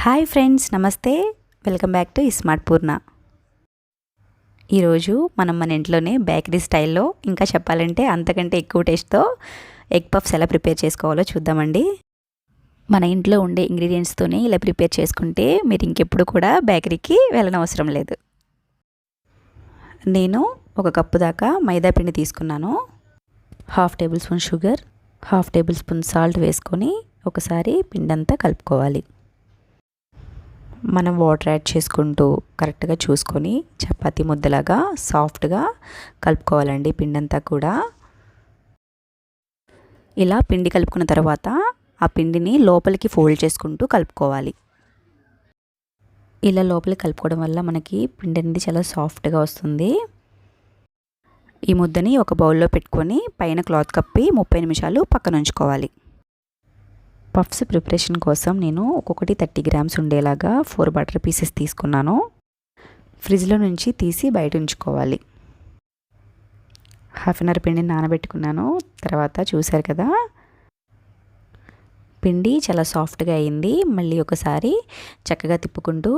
Hi friends, నమస్తే. Welcome back to ఇస్మార్ట్పూర్న. ఈరోజు మనం మన ఇంట్లోనే బేకరీ స్టైల్లో, ఇంకా చెప్పాలంటే అంతకంటే ఎక్కువ టేస్ట్తో ఎగ్ పఫ్స్ ఎలా ప్రిపేర్ చేసుకోవాలో చూద్దామండి. మన ఇంట్లో ఉండే ఇంగ్రీడియంట్స్తోనే ఇలా ప్రిపేర్ చేసుకుంటే మీరు ఇంకెప్పుడు కూడా బేకరీకి వెళ్ళనవసరం లేదు. నేను ఒక కప్పు దాకా మైదా పిండి తీసుకున్నాను. 1/2 table spoon sugar, 1/2 table spoon salt వేసుకొని ఒకసారి పిండంతా కలుపుకోవాలి. మనం వాటర్ యాడ్ చేసుకుంటూ కరెక్ట్గా చూసుకొని చపాతీ ముద్దలాగా సాఫ్ట్గా కలుపుకోవాలండి పిండంతా కూడా. ఇలా పిండి కలుపుకున్న తర్వాత ఆ పిండిని లోపలికి ఫోల్డ్ చేసుకుంటూ కలుపుకోవాలి. ఇలా లోపలికి కలుపుకోవడం వల్ల మనకి పిండి అనేది చాలా సాఫ్ట్గా వస్తుంది. ఈ ముద్దని ఒక బౌల్లో పెట్టుకొని పైన క్లాత్ కప్పి 30 నిమిషాలు పక్కన ఉంచుకోవాలి. పఫ్స్ ప్రిపరేషన్ కోసం నేను ఒక్కొక్కటి 30 గ్రామ్స్ ఉండేలాగా 4 బటర్ పీసెస్ తీసుకున్నాను. ఫ్రిడ్జ్లో నుంచి తీసి బయట ఉంచుకోవాలి. 1/2 అవర్ పిండిని నానబెట్టుకున్నాను. తర్వాత చూశారు కదా, పిండి చాలా సాఫ్ట్గా అయింది. మళ్ళీ ఒకసారి చక్కగా తిప్పుకుంటూ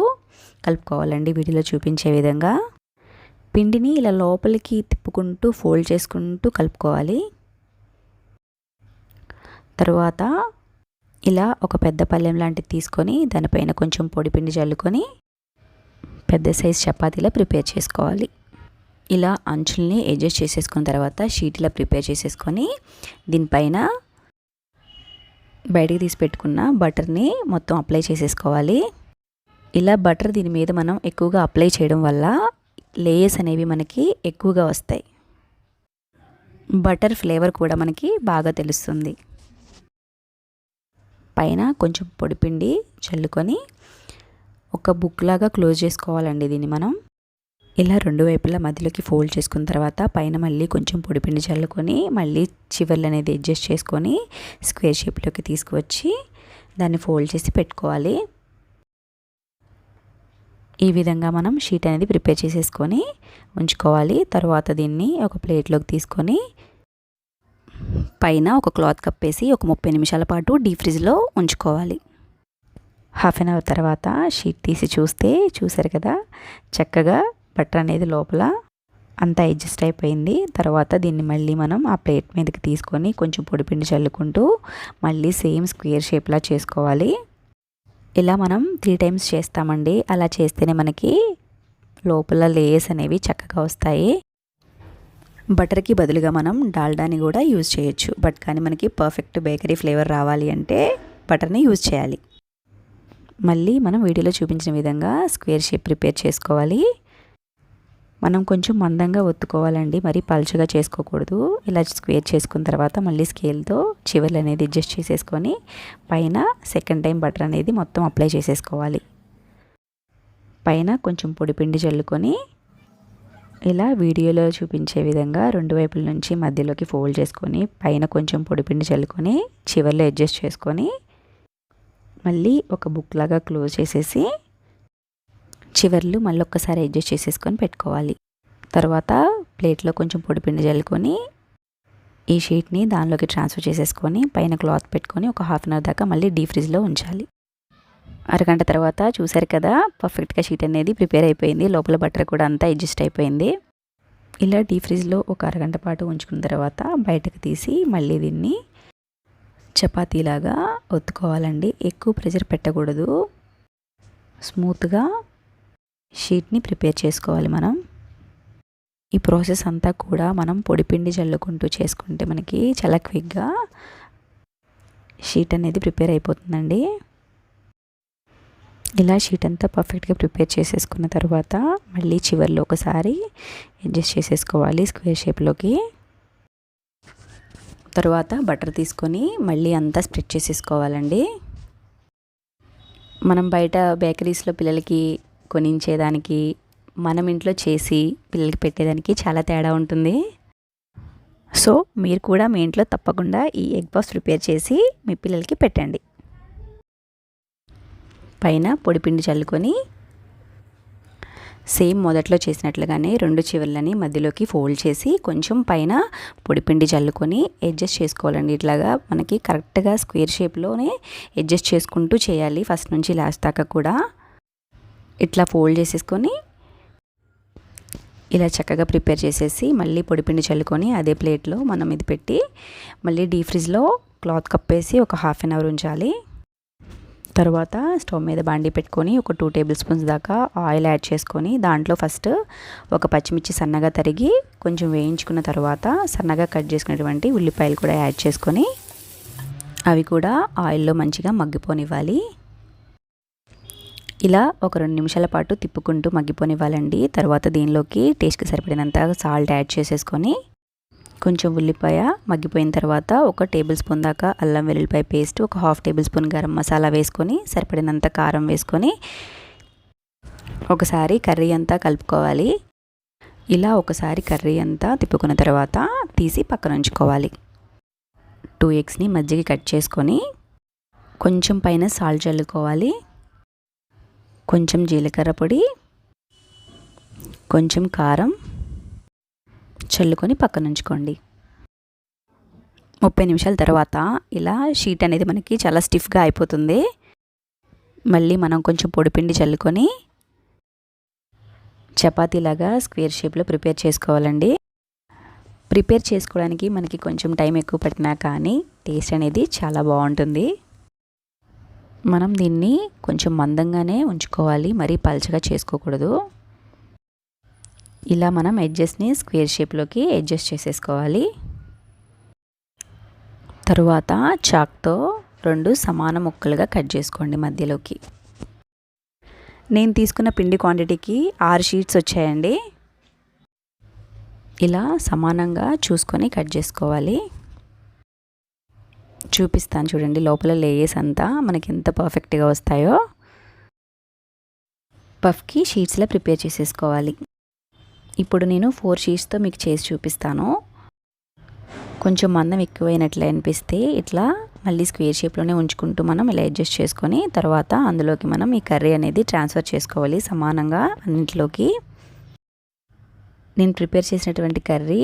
కలుపుకోవాలండి వీడియోలో చూపించే విధంగా. పిండిని ఇలా లోపలికి తిప్పుకుంటూ ఫోల్డ్ చేసుకుంటూ కలుపుకోవాలి. తర్వాత ఇలా ఒక పెద్ద పళ్ళెం లాంటిది తీసుకొని దానిపైన కొంచెం పొడి పిండి చల్లుకొని పెద్ద సైజ్ చపాతీలా ప్రిపేర్ చేసుకోవాలి. ఇలా అంచుల్ని అడ్జస్ట్ చేసేసుకున్న తర్వాత షీట్ ఇలా ప్రిపేర్ చేసేసుకొని దీనిపైన బయటికి తీసి పెట్టుకున్న బటర్ని మొత్తం అప్లై చేసేసుకోవాలి. ఇలా బటర్ దీని మీద మనం ఎక్కువగా అప్లై చేయడం వల్ల లేయర్స్ అనేవి మనకి ఎక్కువగా వస్తాయి. బటర్ ఫ్లేవర్ కూడా మనకి బాగా తెలుస్తుంది. పైన కొంచెం పొడిపిండి చల్లుకొని ఒక బుక్ లాగా క్లోజ్ చేసుకోవాలండి దీన్ని మనం. ఇలా 2 వైపులా మధ్యలోకి ఫోల్డ్ చేసుకున్న తర్వాత పైన మళ్ళీ కొంచెం పొడిపిండి చల్లుకొని మళ్ళీ చివర్లు అనేది అడ్జస్ట్ చేసుకొని స్క్వేర్ షేప్లోకి తీసుకువచ్చి దాన్ని ఫోల్డ్ చేసి పెట్టుకోవాలి. ఈ విధంగా మనం షీట్ అనేది ప్రిపేర్ చేసేసుకొని ఉంచుకోవాలి. తర్వాత దీన్ని ఒక ప్లేట్లోకి తీసుకొని పైన ఒక క్లాత్ కప్పేసి ఒక 30 నిమిషాల పాటు డీప్ ఫ్రిడ్జ్లో ఉంచుకోవాలి. 1/2 అవర్ తర్వాత షీట్ తీసి చూసారు కదా, చక్కగా బటర్ అనేది లోపల అంతా అడ్జస్ట్ అయిపోయింది. తర్వాత దీన్ని మళ్ళీ మనం ఆ ప్లేట్ మీదకి తీసుకొని కొంచెం పొడిపిండి చల్లుకుంటూ మళ్ళీ సేమ్ స్క్వేర్ షేప్లా చేసుకోవాలి. ఇలా మనం 3 టైమ్స్ చేస్తామండి. అలా చేస్తేనే మనకి లోపల లేయర్స్ అనేవి చక్కగా వస్తాయి. బటర్కి బదులుగా మనం డాల్డాని కూడా యూజ్ చేయొచ్చు. కానీ మనకి పర్ఫెక్ట్ బేకరీ ఫ్లేవర్ రావాలి అంటే బటర్ని యూజ్ చేయాలి. మళ్ళీ మనం వీడియోలో చూపించిన విధంగా స్క్వేర్ షేప్ ప్రిపేర్ చేసుకోవాలి. మనం కొంచెం మందంగా ఒత్తుకోవాలండి, మరి పలుచగా చేసుకోకూడదు. ఇలా స్క్వేర్ చేసుకున్న తర్వాత మళ్ళీ స్కేల్తో చివర్లు అనేది అడ్జస్ట్ చేసేసుకొని పైన సెకండ్ టైం బటర్ అనేది మొత్తం అప్లై చేసేసుకోవాలి. పైన కొంచెం పొడిపిండి చల్లుకొని ఇలా వీడియోలో చూపించే విధంగా 2 వైపుల నుంచి మధ్యలోకి ఫోల్డ్ చేసుకొని పైన కొంచెం పొడిపిండి చల్లుకొని చివర్లో అడ్జస్ట్ చేసుకొని మళ్ళీ ఒక బుక్ లాగా క్లోజ్ చేసేసి చివర్లు మళ్ళీ ఒక్కసారి అడ్జస్ట్ చేసేసుకొని పెట్టుకోవాలి. తర్వాత ప్లేట్లో కొంచెం పొడిపిండి చల్లుకొని ఈ షీట్ని దానిలోకి ట్రాన్స్ఫర్ చేసేసుకొని పైన క్లాత్ పెట్టుకొని ఒక 1/2 అవర్ దాకా మళ్ళీ డీప్ ఫ్రిడ్జ్లో ఉంచాలి. అరగంట తర్వాత చూసారు కదా, పర్ఫెక్ట్గా షీట్ అనేది ప్రిపేర్ అయిపోయింది. లోపల బటర్ కూడా అంతా అడ్జస్ట్ అయిపోయింది. ఇలా డీప్ ఫ్రిడ్జ్లో ఒక అరగంట పాటు ఉంచుకున్న తర్వాత బయటకు తీసి మళ్ళీ దీన్ని చపాతీలాగా ఒత్తుకోవాలండి. ఎక్కువ ప్రెషర్ పెట్టకూడదు. స్మూత్గా షీట్ని ప్రిపేర్ చేసుకోవాలి మనం. ఈ ప్రాసెస్ అంతా కూడా మనం పొడిపిండి చల్లుకుంటూ చేసుకుంటే మనకి చాలా క్విక్గా షీట్ అనేది ప్రిపేర్ అయిపోతుందండి. ఇలా షీట్ అంతా పర్ఫెక్ట్గా ప్రిపేర్ చేసేసుకున్న తర్వాత మళ్ళీ చివర్లో ఒకసారి అడ్జస్ట్ చేసేసుకోవాలి స్క్వేర్ షేప్లోకి. తర్వాత బటర్ తీసుకొని మళ్ళీ అంతా స్ప్రెడ్ చేసేసుకోవాలండి. మనం బయట బేకరీస్లో పిల్లలకి కొనించేదానికి మనం ఇంట్లో చేసి పిల్లలకి పెట్టేదానికి చాలా తేడా ఉంటుంది. సో మీరు కూడా మీ ఇంట్లో తప్పకుండా ఈ ఎగ్ పఫ్స్ ప్రిపేర్ చేసి మీ పిల్లలకి పెట్టండి. పైన పొడిపిండి చల్లుకొని సేమ్ మొదట్లో చేసినట్లుగానే 2 చివర్లని మధ్యలోకి ఫోల్డ్ చేసి కొంచెం పైన పొడిపిండి చల్లుకొని అడ్జస్ట్ చేసుకోవాలండి. ఇట్లాగా మనకి కరెక్ట్గా స్క్వేర్ షేప్లోనే అడ్జస్ట్ చేసుకుంటూ చేయాలి ఫస్ట్ నుంచి లాస్ట్ దాకా కూడా. ఇట్లా ఫోల్డ్ చేసేసుకొని ఇలా చక్కగా ప్రిపేర్ చేసేసి మళ్ళీ పొడిపిండి చల్లుకొని అదే ప్లేట్లో మనం ఇది పెట్టి మళ్ళీ డీప్ ఫ్రిడ్జ్లో క్లాత్ కప్పేసి ఒక హాఫ్ అన్ అవర్ ఉంచాలి. తర్వాత స్టవ్ మీద బాండీ పెట్టుకొని ఒక 2 టేబుల్ స్పూన్స్ దాకా ఆయిల్ యాడ్ చేసుకొని దాంట్లో ఫస్ట్ ఒక పచ్చిమిర్చి సన్నగా తరిగి కొంచెం వేయించుకున్న తర్వాత సన్నగా కట్ చేసుకున్నటువంటి ఉల్లిపాయలు కూడా యాడ్ చేసుకొని అవి కూడా ఆయిల్లో మంచిగా మగ్గిపోనివ్వాలి. ఇలా ఒక 2 నిమిషాల పాటు తిప్పుకుంటూ మగ్గిపోనివ్వాలండి. తర్వాత దీనిలోకి టేస్ట్కి సరిపడినంత సాల్ట్ యాడ్ చేసేసుకొని కొంచెం ఉల్లిపాయ మగ్గిపోయిన తర్వాత ఒక టేబుల్ స్పూన్ దాకా అల్లం వెల్లుల్లిపాయ పేస్ట్, ఒక half table spoon garam masala వేసుకొని సరిపడినంత కారం వేసుకొని ఒకసారి కర్రీ అంతా కలుపుకోవాలి. ఇలా ఒకసారి కర్రీ అంతా తిప్పుకున్న తర్వాత తీసి పక్కన ఉంచుకోవాలి. 2 ఎగ్స్ని మధ్యకి కట్ చేసుకొని కొంచెం పైన సాల్ట్ చల్లుకోవాలి. కొంచెం జీలకర్ర పొడి, కొంచెం కారం చల్లుకొని పక్కన ఉంచుకోండి. 30 నిమిషాల తర్వాత ఇలా షీట్ అనేది మనకి చాలా స్టిఫ్గా అయిపోతుంది. మళ్ళీ మనం కొంచెం పొడిపిండి చల్లుకొని చపాతీలాగా స్క్వేర్ షేప్లో ప్రిపేర్ చేసుకోవాలండి. ప్రిపేర్ చేసుకోవడానికి మనకి కొంచెం టైం ఎక్కువ పట్టినా కానీ టేస్ట్ అనేది చాలా బాగుంటుంది. మనం దీన్ని కొంచెం మందంగానే ఉంచుకోవాలి, మరీ పల్చగా చేసుకోకూడదు. ఇలా మనం ఎడ్జెస్ని స్క్వేర్ షేప్లోకి అడ్జస్ట్ చేసేసుకోవాలి. తరువాత చాక్తో 2 సమాన ముక్కలుగా కట్ చేసుకోండి మధ్యలోకి. నేను తీసుకున్న పిండి క్వాంటిటీకి 6 షీట్స్ వచ్చాయండి. ఇలా సమానంగా చూసుకొని కట్ చేసుకోవాలి. చూపిస్తాను చూడండి లోపల లేయర్స్ అంతా మనకి ఎంత పర్ఫెక్ట్గా వస్తాయో. పఫ్కి షీట్స్లో ప్రిపేర్ చేసేసుకోవాలి. ఇప్పుడు నేను 4 షీట్స్తో మీకు చేసి చూపిస్తాను. కొంచెం మందం ఎక్కువైనట్లు అనిపిస్తే ఇట్లా మళ్ళీ స్క్వేర్ షేప్లోనే ఉంచుకుంటూ మనం ఇలా అడ్జస్ట్ చేసుకొని తర్వాత అందులోకి మనం ఈ కర్రీ అనేది ట్రాన్స్ఫర్ చేసుకోవాలి సమానంగా అన్నింటిలోకి. నేను ప్రిపేర్ చేసినటువంటి కర్రీ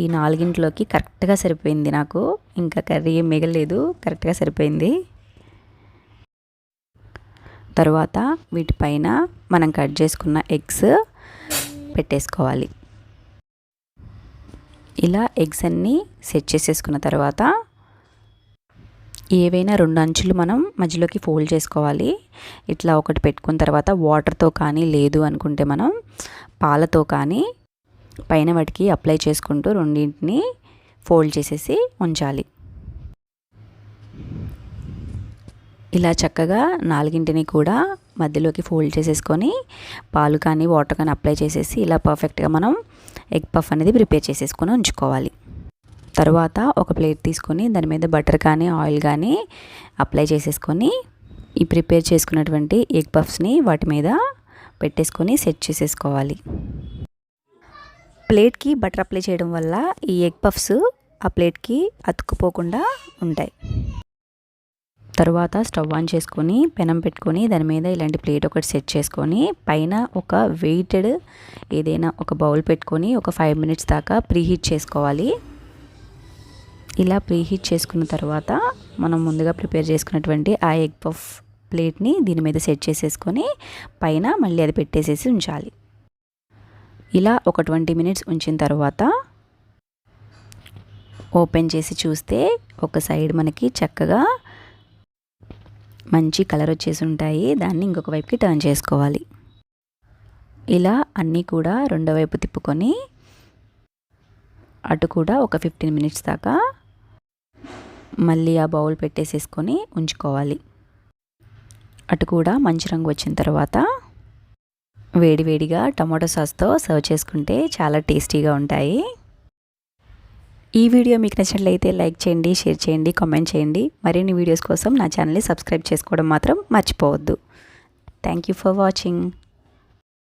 ఈ 4గింటిలోకి కరెక్ట్గా సరిపోయింది. నాకు ఇంకా కర్రీ ఏం మిగలేదు, కరెక్ట్గా సరిపోయింది. తర్వాత వీటిపైన మనం కట్ చేసుకున్న ఎగ్స్ పెట్టేసుకోవాలి. ఇలా ఎగ్స్ అన్నీ సెట్ చేసేసుకున్న తర్వాత ఏవైనా 2 అంచులు మనం మధ్యలోకి ఫోల్డ్ చేసుకోవాలి. ఇట్లా ఒకటి పెట్టుకున్న తర్వాత వాటర్తో కానీ లేదు అనుకుంటే మనం పాలతో కానీ పైన వాటికి అప్లై చేసుకుంటూ రెండింటిని ఫోల్డ్ చేసేసి ఉంచాలి. ఇలా చక్కగా 4గింటిని కూడా మధ్యలోకి ఫోల్డ్ చేసేసుకొని పాలు కానీ వాటర్ కానీ అప్లై చేసేసి ఇలా పర్ఫెక్ట్గా మనం ఎగ్ పఫ్ అనేది ప్రిపేర్ చేసేసుకొని ఉంచుకోవాలి. తర్వాత ఒక ప్లేట్ తీసుకొని దాని మీద బటర్ కానీ ఆయిల్ కానీ అప్లై చేసేసుకొని ఈ ప్రిపేర్ చేసుకున్నటువంటి ఎగ్ పఫ్స్ని వాటి మీద పెట్టేసుకొని సెట్ చేసేసుకోవాలి. ప్లేట్కి బటర్ అప్లై చేయడం వల్ల ఈ ఎగ్ పఫ్స్ ఆ ప్లేట్కి అతుక్కుపోకుండా ఉంటాయి. తర్వాత స్టవ్ ఆన్ చేసుకొని పెనం పెట్టుకొని దాని మీద ఇలాంటి ప్లేట్ ఒకటి సెట్ చేసుకొని పైన ఒక వెయిటెడ్ ఏదైనా ఒక బౌల్ పెట్టుకొని ఒక 5 మినిట్స్ దాకా ప్రీహీట్ చేసుకోవాలి. ఇలా ప్రీహీట్ చేసుకున్న తర్వాత మనం ముందుగా ప్రిపేర్ చేసుకున్నటువంటి ఆ ఎగ్ పఫ్ ప్లేట్ని దీని మీద సెట్ చేసేసుకొని పైన మళ్ళీ అది పెట్టేసేసి ఉంచాలి. ఇలా ఒక 20 మినిట్స్ ఉంచిన తర్వాత ఓపెన్ చేసి చూస్తే ఒక సైడ్ మనకి చక్కగా మంచి కలర్ వచ్చేసి ఉంటాయి. దాన్ని ఇంకొక వైపుకి టర్న్ చేసుకోవాలి. ఇలా అన్నీ కూడా రెండో వైపు తిప్పుకొని అటు కూడా ఒక 15 మినిట్స్ దాకా మళ్ళీ ఆ బౌల్ పెట్టేసేసుకొని ఉంచుకోవాలి. అటు కూడా మంచి రంగు వచ్చిన తర్వాత వేడివేడిగా టమాటో సాస్తో సర్వ్ చేసుకుంటే చాలా టేస్టీగా ఉంటాయి. ఈ వీడియో మీకు నచ్చినట్లయితే లైక్ చేయండి, షేర్ చేయండి, కామెంట్ చేయండి. మరిన్ని వీడియోస్ కోసం నా ఛానల్ని సబ్స్క్రైబ్ చేసుకోవడం మాత్రం మర్చిపోవద్దు. Thank you for watching.